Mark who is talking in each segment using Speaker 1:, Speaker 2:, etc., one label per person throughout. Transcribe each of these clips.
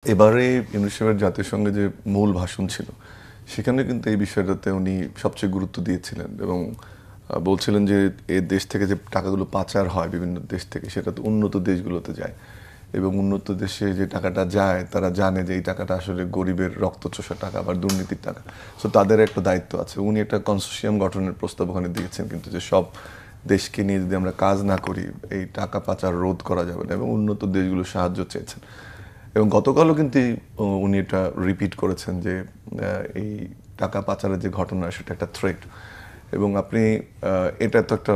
Speaker 1: এবারে ইউনিসেফের জাতিসংঘে যে মূল ভাষণ ছিল সেখানে কিন্তু এই বিষয়টাতে উনি সবচেয়ে গুরুত্ব দিয়েছিলেন এবং বলছিলেন যে এই দেশ থেকে যে টাকাগুলো পাচার হয় বিভিন্ন দেশ থেকে সেটা তো উন্নত দেশগুলোতে যায় এবং উন্নত দেশে যে টাকাটা যায় তারা জানে যে এই টাকাটা আসলে গরিবের রক্তচোষা টাকা বা দুর্নীতির টাকা। সো তাদের একটা দায়িত্ব আছে। উনি একটা কনসোর্টিয়াম গঠনের প্রস্তাব ওখানে দিয়েছেন কিন্তু যে সব দেশকে নিয়ে যদি আমরা কাজ না করি এই টাকা পাচার রোধ করা যাবে না এবং উন্নত দেশগুলো সাহায্য চেয়েছেন। এবং গতকালও কিন্তু উনি এটা রিপিট করেছেন যে এই টাকা পাচারের যে ঘটনা সেটা একটা থ্রেট এবং আপনি এটা তো একটা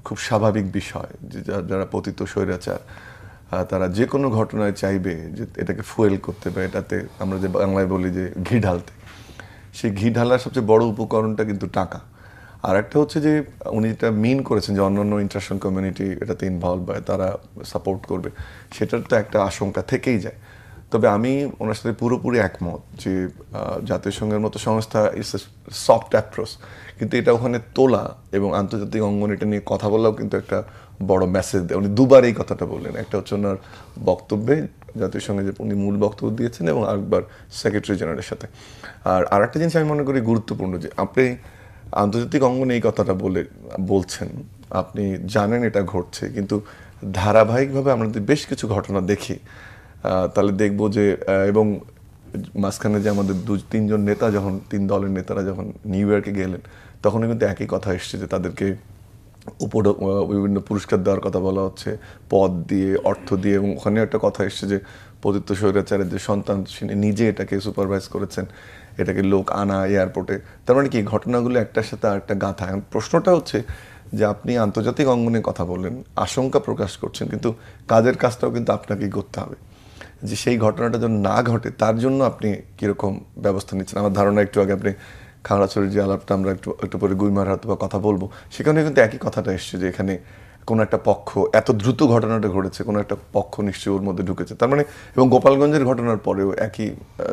Speaker 1: খুব স্বাভাবিক বিষয় যে যারা পতিত স্বৈরাচার তারা যে কোনো ঘটনায় চাইবে যে এটাকে ফুয়েল করতে বা এটাতে আমরা যে বাংলায় বলি যে ঘি ঢালতে, সেই ঘি ঢালার সবচেয়ে বড় উপকরণটা কিন্তু টাকা। আর একটা হচ্ছে যে উনি যেটা মিন করেছেন যে অন্যান্য ইন্টারন্যাশনাল কমিউনিটি এটাতে ইনভলভ হয়, তারা সাপোর্ট করবে, সেটার তো একটা আশঙ্কা থেকেই যায়। তবে আমি ওনার সাথে পুরোপুরি একমত যে জাতিসংঘের মতো সংস্থা ইটস এ সফট অ্যাপ্রোচ, কিন্তু এটা ওখানে তোলা এবং আন্তর্জাতিক অঙ্গন এটা নিয়ে কথা বলাও কিন্তু একটা বড় মেসেজ দেয়। উনি দুবার এই কথাটা বললেন, একটা হচ্ছে ওনার বক্তব্যে জাতিসংঘে যে উনি মূল বক্তব্য দিয়েছেন এবং আরেকবার সেক্রেটারি জেনারেলের সাথে। আর আরেকটা জিনিস আমি মনে করি গুরুত্বপূর্ণ যে আপনি আন্তর্জাতিক অঙ্গনে এই কথাটা বলছেন, আপনি জানেন এটা ঘটছে, কিন্তু ধারাবাহিকভাবে আমরা যদি বেশ কিছু ঘটনা দেখি তাহলে দেখবো যে এবং মাঝখানে যে আমাদের তিনজন নেতা যখন তিন দলের নেতারা যখন নিউ ইয়র্কে গেলেন তখনও কিন্তু একই কথা এসছে যে তাদেরকে বিভিন্ন পুরস্কার দেওয়ার কথা বলা হচ্ছে, পদ দিয়ে, অর্থ দিয়ে, এবং ওখানে একটা কথা এসছে যে পতিত স্বৈরাচারের যে সন্তান সে নিজে এটাকে সুপারভাইজ করেছেন, এটাকে লোক আনা এয়ারপোর্টে। তার মানে কি ঘটনাগুলো একটার সাথে আরেকটা গাঁথা। এখন প্রশ্নটা হচ্ছে যে আপনি আন্তর্জাতিক অঙ্গনে কথা বললেন, আশঙ্কা প্রকাশ করছেন, কিন্তু কাজের কাজটাও কিন্তু আপনাকেই করতে হবে যে সেই ঘটনাটা যেন না ঘটে তার জন্য আপনি কীরকম ব্যবস্থা নিচ্ছেন। আমার ধারণা একটু আগে আপনি খাগড়াছড়ির যে আলাপটা আমরা একটু পরে গুইমার হয়তো বা কথা বলবো, সেখানে কিন্তু একই কথাটা এসছে যে এখানে কোনো একটা পক্ষ, এত দ্রুত ঘটনাটা ঘটেছে, কোনো একটা পক্ষ নিশ্চয়ই ওর মধ্যে ঢুকেছে। তার মানে এবং গোপালগঞ্জের ঘটনার পরেও একই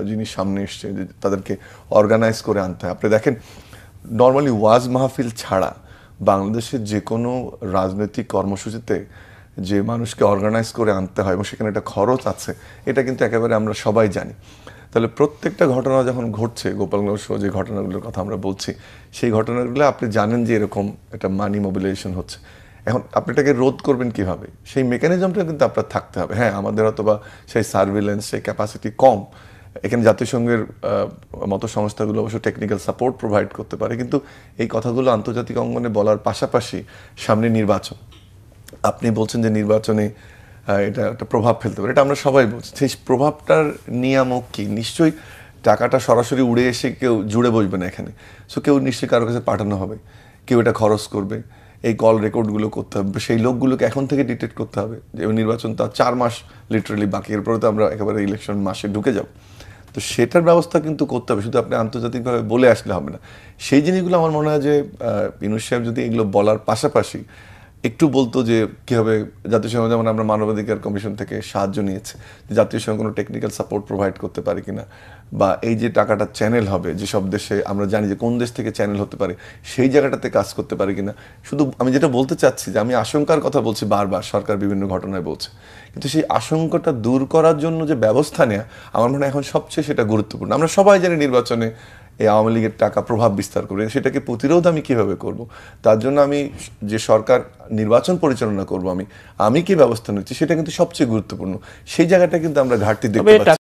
Speaker 1: জিনিস সামনে এসছে যে তাদেরকে অর্গানাইজ করে আনতে হয়। আপনি দেখেন নর্মালি ওয়াজ মাহফিল ছাড়া বাংলাদেশের যে কোনো রাজনৈতিক কর্মসূচিতে যে মানুষকে অর্গানাইজ করে আনতে হয় এবং সেখানে একটা খরচ আছে, এটা কিন্তু একেবারে আমরা সবাই জানি। তাহলে প্রত্যেকটা ঘটনা যখন ঘটছে, গোপালগঞ্জ সহ যে ঘটনাগুলোর কথা আমরা বলছি, সেই ঘটনাগুলো আপনি জানেন যে এরকম একটা মানি মোবিলাইজেশন হচ্ছে। এখন আপনি এটাকে রোধ করবেন কিভাবে, সেই মেকানিজমটা কিন্তু আপনার থাকতে হবে। হ্যাঁ, আমাদের হয়তো বা সেই সার্ভিলেন্স, সেই ক্যাপাসিটি কম। এখানে জাতিসংঘের মতো সংস্থাগুলো অবশ্য টেকনিক্যাল সাপোর্ট প্রোভাইড করতে পারে, কিন্তু এই কথাগুলো আন্তর্জাতিক অঙ্গনে বলার পাশাপাশি সামনে নির্বাচন, আপনি বলছেন যে নির্বাচনে এটা একটা প্রভাব ফেলতে পারে, এটা আমরা সবাই বলছি। সেই প্রভাবটার নিয়ামক কি? নিশ্চয়ই টাকাটা সরাসরি উড়ে এসে কেউ জুড়ে বসবে না এখানে। সো কেউ নিশ্চয়ই কারোর কাছে পাঠানো হবে, কেউ এটা খরচ করবে, এই কল রেকর্ডগুলো করতে হবে, সেই লোকগুলোকে এখন থেকে ডিটেক্ট করতে হবে। যে নির্বাচন তো 4 মাস লিটারালি বাকি, এরপরে তো আমরা একেবারে ইলেকশন মাসে ঢুকে যাব। তো সেটার ব্যবস্থা কিন্তু করতে হবে, শুধু আপনি আন্তর্জাতিকভাবে বলে আসলে হবে না। সেই জিনিসগুলো আমার মনে হয় যে ইউনূস সাহেব যদি এগুলো বলার পাশাপাশি একটু বলতো যে কীভাবে জাতিসংঘ, যেমন আমরা মানবাধিকার কমিশন থেকে সাহায্য নিয়েছে, যে জাতীয় সংঘ কোনো টেকনিক্যাল সাপোর্ট প্রোভাইড করতে পারে কিনা, বা এই যে টাকাটা চ্যানেল হবে যেসব দেশে, আমরা জানি যে কোন দেশ থেকে চ্যানেল হতে পারে, সেই জায়গাটাতে কাজ করতে পারে কিনা। শুধু আমি যেটা বলতে চাচ্ছি যে আমি আশঙ্কার কথা বলছি বারবার, সরকার বিভিন্ন ঘটনায় বলছে, কিন্তু সেই আশঙ্কাটা দূর করার জন্য যে ব্যবস্থা নেওয়া আমার মনে হয় এখন সবচেয়ে সেটা গুরুত্বপূর্ণ। আমরা সবাই জানি নির্বাচনে এই আওয়ামী লীগের টাকা প্রভাব বিস্তার করবে, সেটাকে প্রতিরোধ আমি কীভাবে করব, তার জন্য আমি যে সরকার নির্বাচন পরিচালনা করব আমি কি ব্যবস্থা নিচ্ছি সেটা কিন্তু সবচেয়ে গুরুত্বপূর্ণ। সেই জায়গাটা কিন্তু আমরা ঘাটতি দেখতে পাচ্ছি।